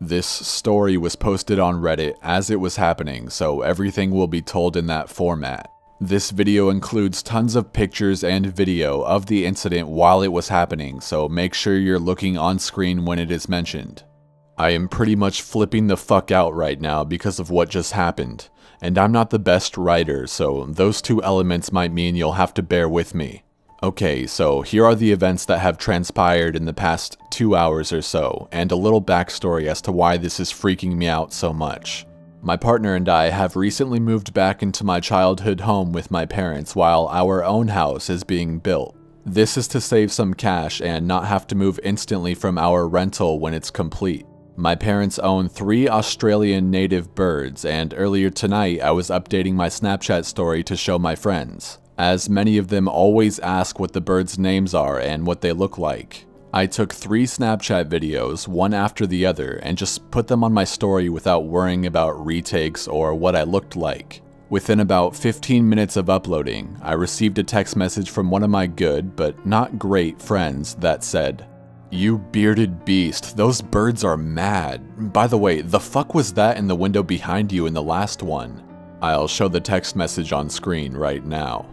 This story was posted on Reddit as it was happening, so everything will be told in that format. This video includes tons of pictures and video of the incident while it was happening, so make sure you're looking on screen when it is mentioned. I am pretty much flipping the fuck out right now because of what just happened, and I'm not the best writer, so those two elements might mean you'll have to bear with me. Okay, so here are the events that have transpired in the past 2 hours or so, and a little backstory as to why this is freaking me out so much. My partner and I have recently moved back into my childhood home with my parents while our own house is being built. This is to save some cash and not have to move instantly from our rental when it's complete. My parents own 3 Australian native birds, and earlier tonight I was updating my Snapchat story to show my friends, as many of them always ask what the birds' names are and what they look like. I took 3 Snapchat videos, one after the other, and just put them on my story without worrying about retakes or what I looked like. Within about 15 minutes of uploading, I received a text message from one of my good, but not great friends that said, "You bearded beast, those birds are mad. By the way, the fuck was that in the window behind you in the last one?" I'll show the text message on screen right now.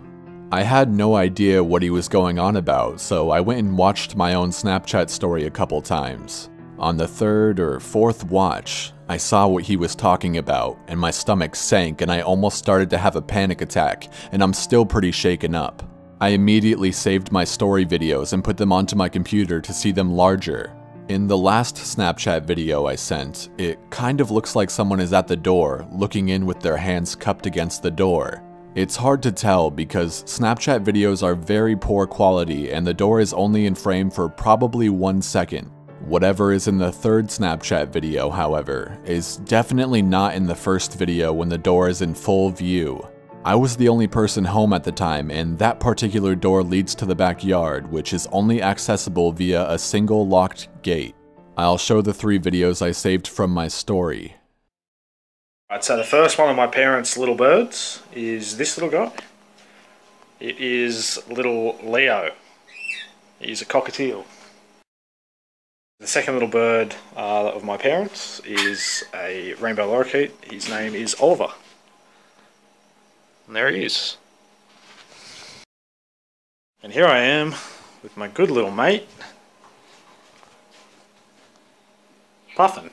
I had no idea what he was going on about, so I went and watched my own Snapchat story a couple times. On the 3rd or 4th watch, I saw what he was talking about, and my stomach sank and I almost started to have a panic attack, and I'm still pretty shaken up. I immediately saved my story videos and put them onto my computer to see them larger. In the last Snapchat video I sent, it kind of looks like someone is at the door, looking in with their hands cupped against the door. It's hard to tell because Snapchat videos are very poor quality and the door is only in frame for probably 1 second. Whatever is in the 3rd Snapchat video, however, is definitely not in the first video when the door is in full view. I was the only person home at the time, and that particular door leads to the backyard, which is only accessible via a single locked gate. I'll show the 3 videos I saved from my story. Right, so the first one of my parents' little birds is this little guy. It is little Leo. He's a cockatiel. The second little bird of my parents is a rainbow lorikeet. His name is Oliver. And there he is. And here I am with my good little mate, Puffin.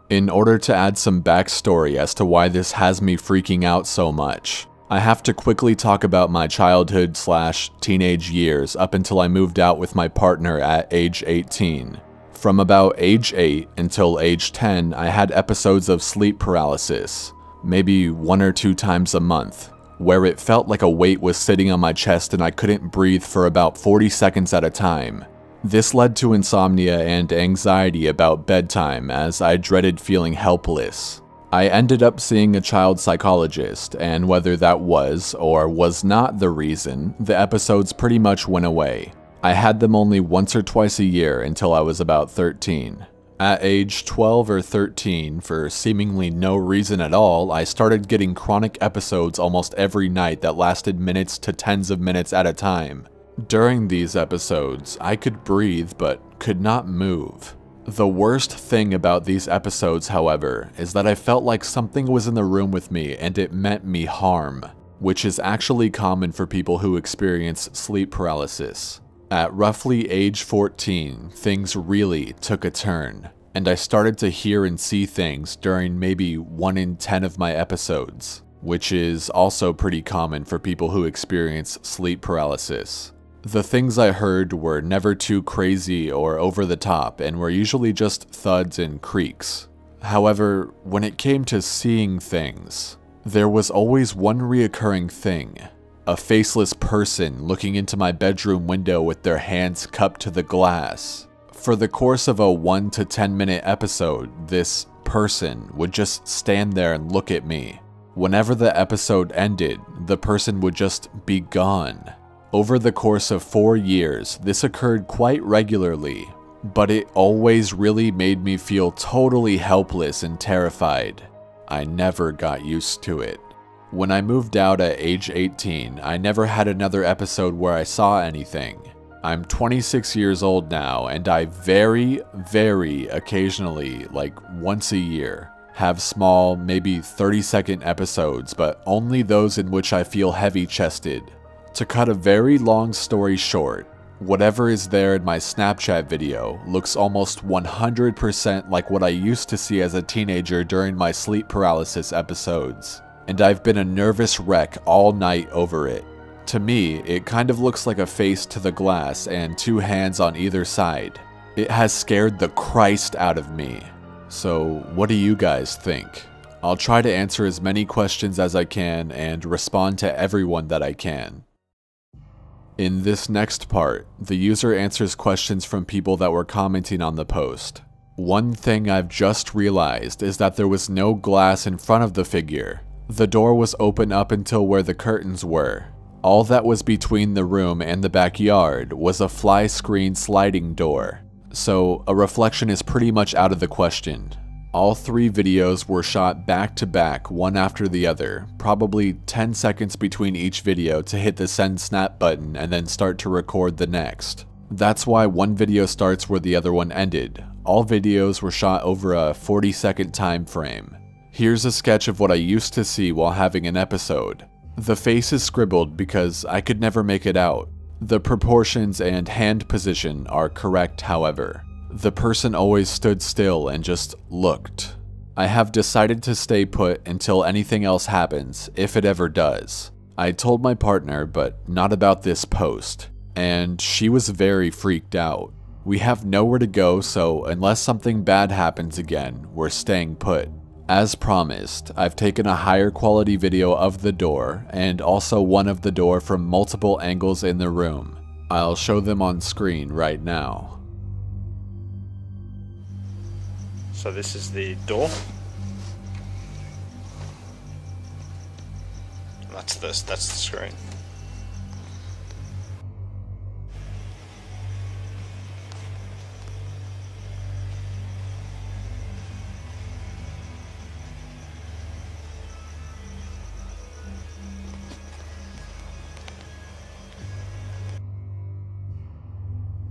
In order to add some backstory as to why this has me freaking out so much, I have to quickly talk about my childhood/teenage years up until I moved out with my partner at age 18. From about age 8 until age 10, I had episodes of sleep paralysis, maybe 1 or 2 times a month, where it felt like a weight was sitting on my chest and I couldn't breathe for about 40 seconds at a time. This led to insomnia and anxiety about bedtime as I dreaded feeling helpless. I ended up seeing a child psychologist, and whether that was or was not the reason, the episodes pretty much went away. I had them only once or twice a year until I was about 13. At age 12 or 13, for seemingly no reason at all, I started getting chronic episodes almost every night that lasted minutes to tens of minutes at a time. During these episodes, I could breathe but could not move. The worst thing about these episodes, however, is that I felt like something was in the room with me and it meant me harm, which is actually common for people who experience sleep paralysis. At roughly age 14, things really took a turn, and I started to hear and see things during maybe 1 in 10 of my episodes, which is also pretty common for people who experience sleep paralysis. The things I heard were never too crazy or over the top and were usually just thuds and creaks. However, when it came to seeing things, there was always one reoccurring thing. A faceless person looking into my bedroom window with their hands cupped to the glass. For the course of a 1 to 10 minute episode, this person would just stand there and look at me. Whenever the episode ended, the person would just be gone. Over the course of 4 years, this occurred quite regularly, but it always really made me feel totally helpless and terrified. I never got used to it. When I moved out at age 18, I never had another episode where I saw anything. I'm 26 years old now, and I very, very occasionally, like once a year, have small, maybe 30-second episodes, but only those in which I feel heavy-chested. To cut a very long story short, whatever is there in my Snapchat video looks almost 100% like what I used to see as a teenager during my sleep paralysis episodes, and I've been a nervous wreck all night over it. To me, it kind of looks like a face to the glass and two hands on either side. It has scared the Christ out of me. So, what do you guys think? I'll try to answer as many questions as I can and respond to everyone that I can. In this next part, the user answers questions from people that were commenting on the post. One thing I've just realized is that there was no glass in front of the figure. The door was open up until where the curtains were. All that was between the room and the backyard was a fly screen sliding door. So a reflection is pretty much out of the question. All three videos were shot back to back, one after the other, probably 10 seconds between each video to hit the send snap button and then start to record the next. That's why one video starts where the other one ended. All videos were shot over a 40-second time frame. Here's a sketch of what I used to see while having an episode. The face is scribbled because I could never make it out. The proportions and hand position are correct, however. The person always stood still and just looked. I have decided to stay put until anything else happens, if it ever does. I told my partner, but not about this post, and she was very freaked out. We have nowhere to go, so unless something bad happens again, we're staying put. As promised, I've taken a higher quality video of the door, and also one of the door from multiple angles in the room. I'll show them on screen right now. So this is the door. That's the screen.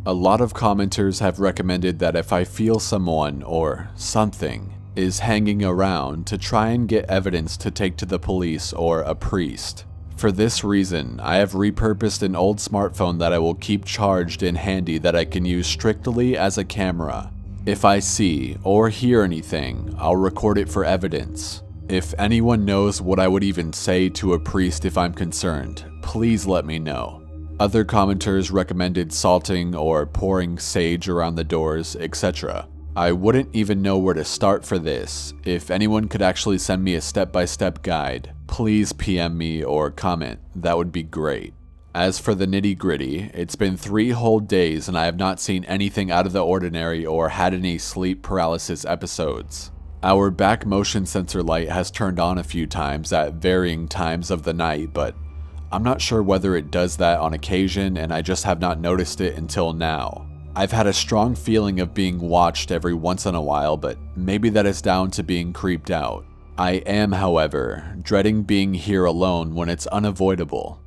A lot of commenters have recommended that if I feel someone or something is hanging around to try and get evidence to take to the police or a priest. For this reason, I have repurposed an old smartphone that I will keep charged and handy that I can use strictly as a camera. If I see or hear anything, I'll record it for evidence. If anyone knows what I would even say to a priest if I'm concerned, please let me know. Other commenters recommended salting or pouring sage around the doors, etc. I wouldn't even know where to start for this. If anyone could actually send me a step-by-step guide, please PM me or comment, that would be great. As for the nitty-gritty, it's been 3 whole days and I have not seen anything out of the ordinary or had any sleep paralysis episodes. Our back motion sensor light has turned on a few times at varying times of the night, but I'm not sure whether it does that on occasion and I just have not noticed it until now. I've had a strong feeling of being watched every once in a while, but maybe that is down to being creeped out. I am, however, dreading being here alone when it's unavoidable.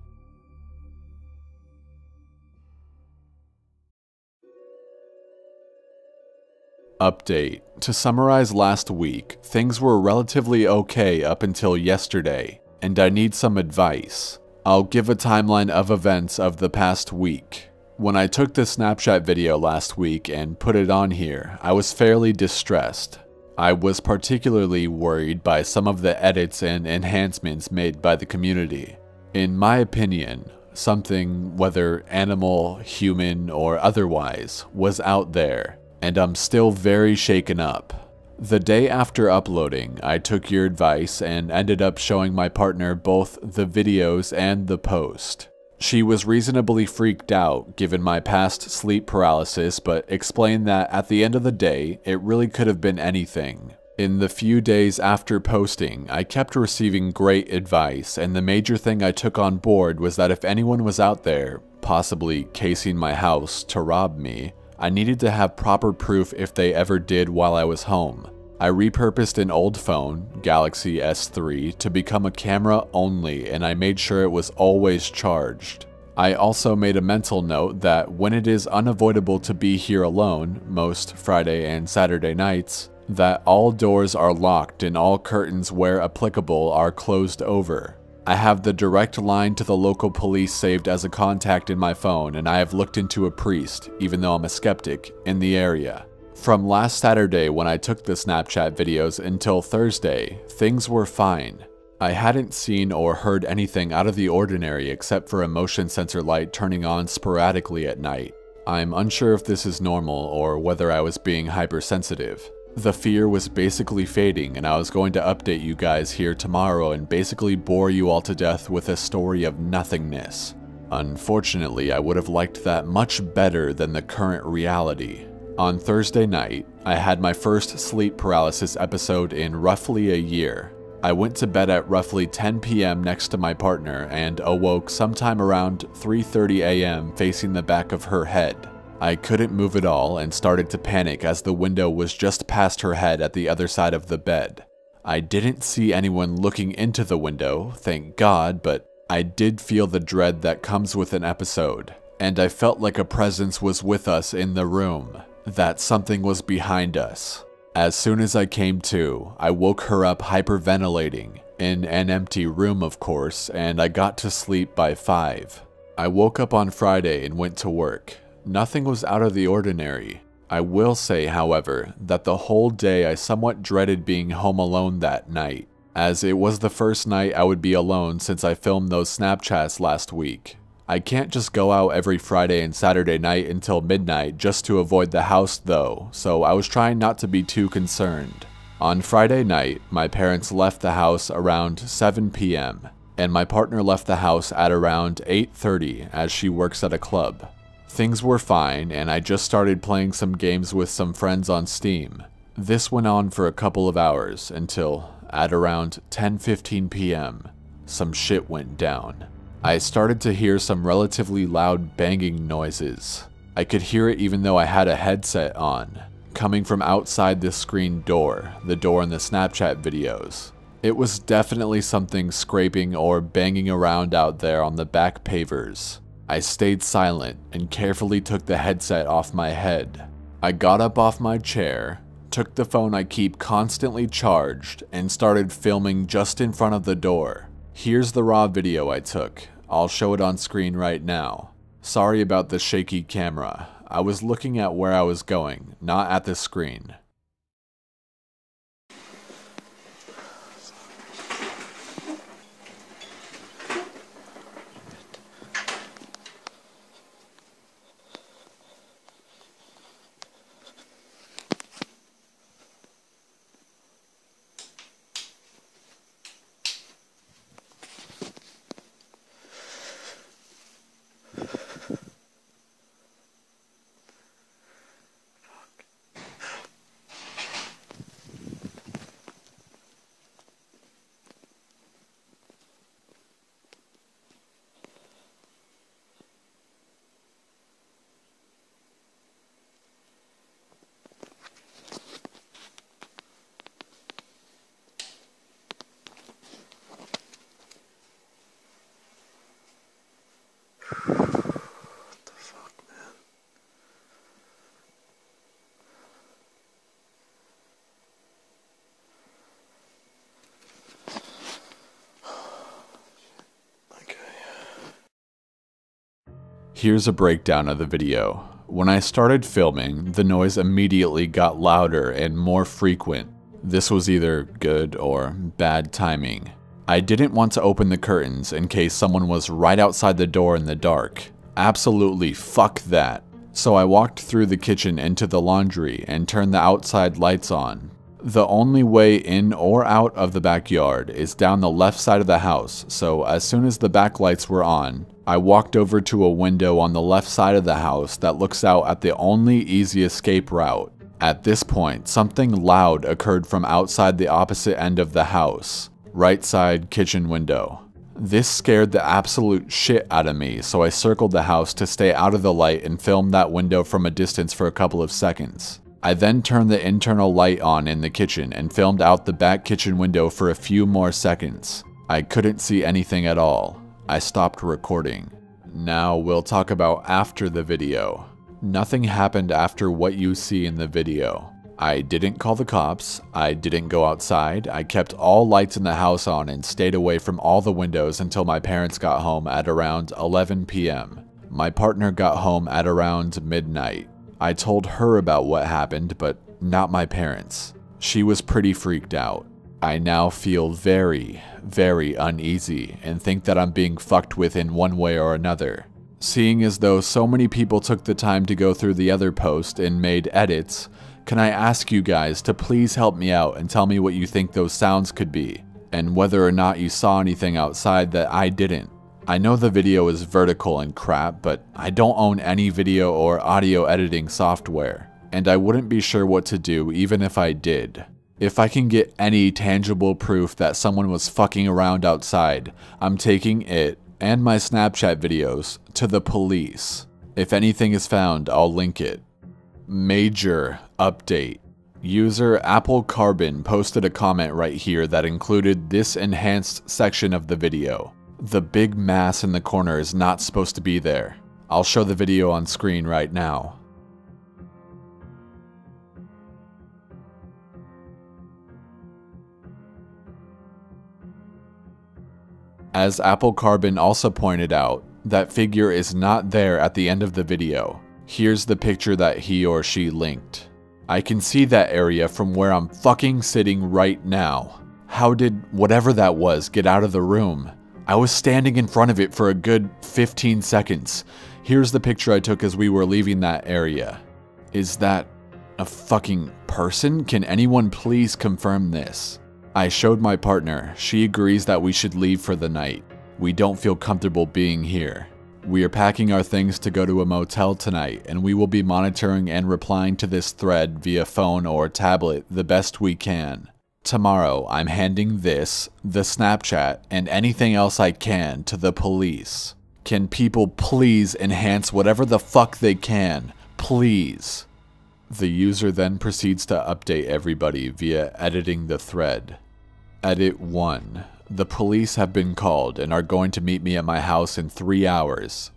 Update. To summarize last week, things were relatively okay up until yesterday, and I need some advice. I'll give a timeline of events of the past week. When I took the Snapchat video last week and put it on here, I was fairly distressed. I was particularly worried by some of the edits and enhancements made by the community. In my opinion, something, whether animal, human, or otherwise, was out there, and I'm still very shaken up. The day after uploading, I took your advice and ended up showing my partner both the videos and the post. She was reasonably freaked out given my past sleep paralysis, but explained that at the end of the day, it really could have been anything. In the few days after posting, I kept receiving great advice, and the major thing I took on board was that if anyone was out there, possibly casing my house to rob me, I needed to have proper proof if they ever did while I was home. I repurposed an old phone, Galaxy S3, to become a camera only, and I made sure it was always charged. I also made a mental note that when it is unavoidable to be here alone, most Friday and Saturday nights, that all doors are locked and all curtains where applicable are closed over. I have the direct line to the local police saved as a contact in my phone, and I have looked into a priest, even though I'm a skeptic, in the area. From last Saturday when I took the Snapchat videos until Thursday, things were fine. I hadn't seen or heard anything out of the ordinary except for a motion sensor light turning on sporadically at night. I'm unsure if this is normal or whether I was being hypersensitive. The fear was basically fading, and I was going to update you guys here tomorrow and basically bore you all to death with a story of nothingness. Unfortunately, I would have liked that much better than the current reality. On Thursday night, I had my first sleep paralysis episode in roughly a year. I went to bed at roughly 10 p.m. next to my partner and awoke sometime around 3:30 a.m. facing the back of her head. I couldn't move at all and started to panic as the window was just past her head at the other side of the bed. I didn't see anyone looking into the window, thank God, but I did feel the dread that comes with an episode, and I felt like a presence was with us in the room, that something was behind us. As soon as I came to, I woke her up hyperventilating, in an empty room of course, and I got to sleep by 5. I woke up on Friday and went to work. Nothing was out of the ordinary. I will say, however, that the whole day I somewhat dreaded being home alone that night, as it was the first night I would be alone since I filmed those Snapchats last week. I can't just go out every Friday and Saturday night until midnight just to avoid the house though, so I was trying not to be too concerned. On Friday night, my parents left the house around 7 p.m., and my partner left the house at around 8:30 as she works at a club. Things were fine, and I just started playing some games with some friends on Steam. This went on for a couple of hours until, at around 10:15 p.m., some shit went down. I started to hear some relatively loud banging noises. I could hear it even though I had a headset on, coming from outside the screen door, the door in the Snapchat videos. It was definitely something scraping or banging around out there on the back pavers. I stayed silent and carefully took the headset off my head. I got up off my chair, took the phone I keep constantly charged, and started filming just in front of the door. Here's the raw video I took. I'll show it on screen right now. Sorry about the shaky camera. I was looking at where I was going, not at the screen. Here's a breakdown of the video. When I started filming, the noise immediately got louder and more frequent. This was either good or bad timing. I didn't want to open the curtains in case someone was right outside the door in the dark. Absolutely fuck that. So I walked through the kitchen into the laundry and turned the outside lights on. The only way in or out of the backyard is down the left side of the house, so as soon as the back lights were on, I walked over to a window on the left side of the house that looks out at the only easy escape route. At this point, something loud occurred from outside the opposite end of the house, right side kitchen window. This scared the absolute shit out of me, so I circled the house to stay out of the light and filmed that window from a distance for a couple of seconds. I then turned the internal light on in the kitchen and filmed out the back kitchen window for a few more seconds. I couldn't see anything at all. I stopped recording. Now we'll talk about after the video. Nothing happened after what you see in the video. I didn't call the cops, I didn't go outside, I kept all lights in the house on and stayed away from all the windows until my parents got home at around 11 p.m. My partner got home at around midnight. I told her about what happened, but not my parents. She was pretty freaked out. I now feel very, very uneasy and think that I'm being fucked with in one way or another. Seeing as though so many people took the time to go through the other post and made edits, can I ask you guys to please help me out and tell me what you think those sounds could be, and whether or not you saw anything outside that I didn't. I know the video is vertical and crap, but I don't own any video or audio editing software, and I wouldn't be sure what to do even if I did. If I can get any tangible proof that someone was fucking around outside, I'm taking it and my Snapchat videos to the police. If anything is found, I'll link it. Major update. User Apple Carbon posted a comment right here that included this enhanced section of the video. The big mass in the corner is not supposed to be there. I'll show the video on screen right now. As Apple Carbon also pointed out, that figure is not there at the end of the video. Here's the picture that he or she linked. I can see that area from where I'm fucking sitting right now. How did whatever that was get out of the room? I was standing in front of it for a good 15 seconds. Here's the picture I took as we were leaving that area. Is that a fucking person? Can anyone please confirm this? I showed my partner. She agrees that we should leave for the night. We don't feel comfortable being here. We are packing our things to go to a motel tonight, and we will be monitoring and replying to this thread via phone or tablet the best we can. Tomorrow, I'm handing this, the Snapchat, and anything else I can to the police. Can people please enhance whatever the fuck they can? Please. The user then proceeds to update everybody via editing the thread. Edit 1. The police have been called and are going to meet me at my house in 3 hours.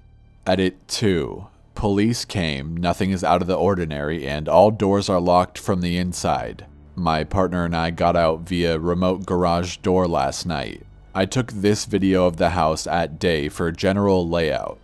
Edit 2. Police came, nothing is out of the ordinary, and all doors are locked from the inside. My partner and I got out via remote garage door last night. I took this video of the house at day for general layout.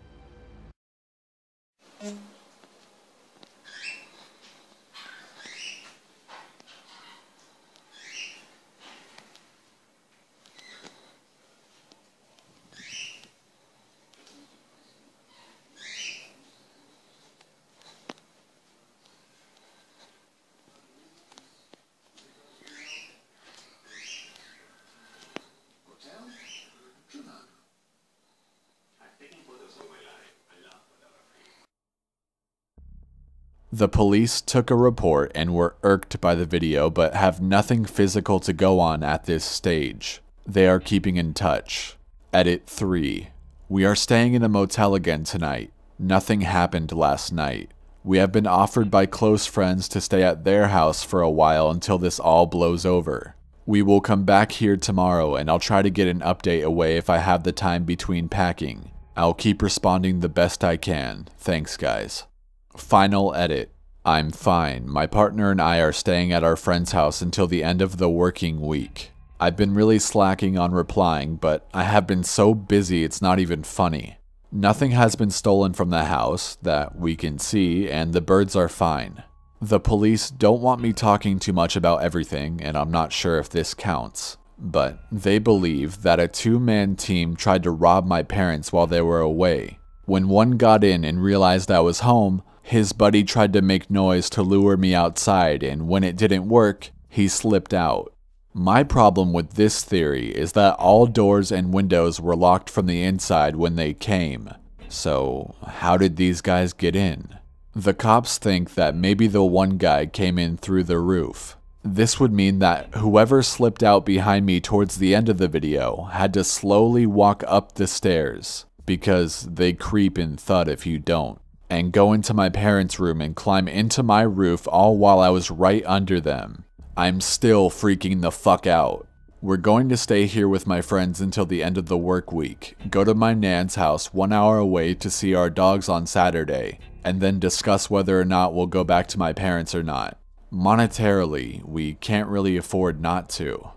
The police took a report and were irked by the video but have nothing physical to go on at this stage. They are keeping in touch. Edit 3. We are staying in a motel again tonight. Nothing happened last night. We have been offered by close friends to stay at their house for a while until this all blows over. We will come back here tomorrow and I'll try to get an update away if I have the time between packing. I'll keep responding the best I can. Thanks guys. Final edit. I'm fine. My partner and I are staying at our friend's house until the end of the working week. I've been really slacking on replying, but I have been so busy it's not even funny. Nothing has been stolen from the house that we can see, and the birds are fine. The police don't want me talking too much about everything, and I'm not sure if this counts. But they believe that a two-man team tried to rob my parents while they were away. When one got in and realized I was home, his buddy tried to make noise to lure me outside, and when it didn't work, he slipped out. My problem with this theory is that all doors and windows were locked from the inside when they came. So, how did these guys get in? The cops think that maybe the one guy came in through the roof. This would mean that whoever slipped out behind me towards the end of the video had to slowly walk up the stairs, because they creep and thud if you don't, and go into my parents' room and climb into my roof all while I was right under them. I'm still freaking the fuck out. We're going to stay here with my friends until the end of the work week, go to my nan's house 1 hour away to see our dogs on Saturday, and then discuss whether or not we'll go back to my parents or not. Monetarily, we can't really afford not to.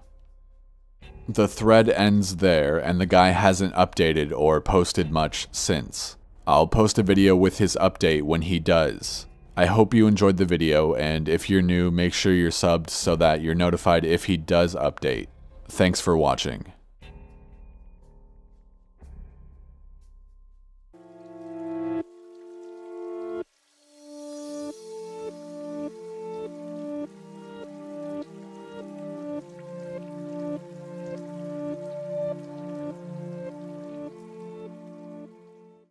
The thread ends there, and the guy hasn't updated or posted much since. I'll post a video with his update when he does. I hope you enjoyed the video, and if you're new, make sure you're subbed so that you're notified if he does update. Thanks for watching.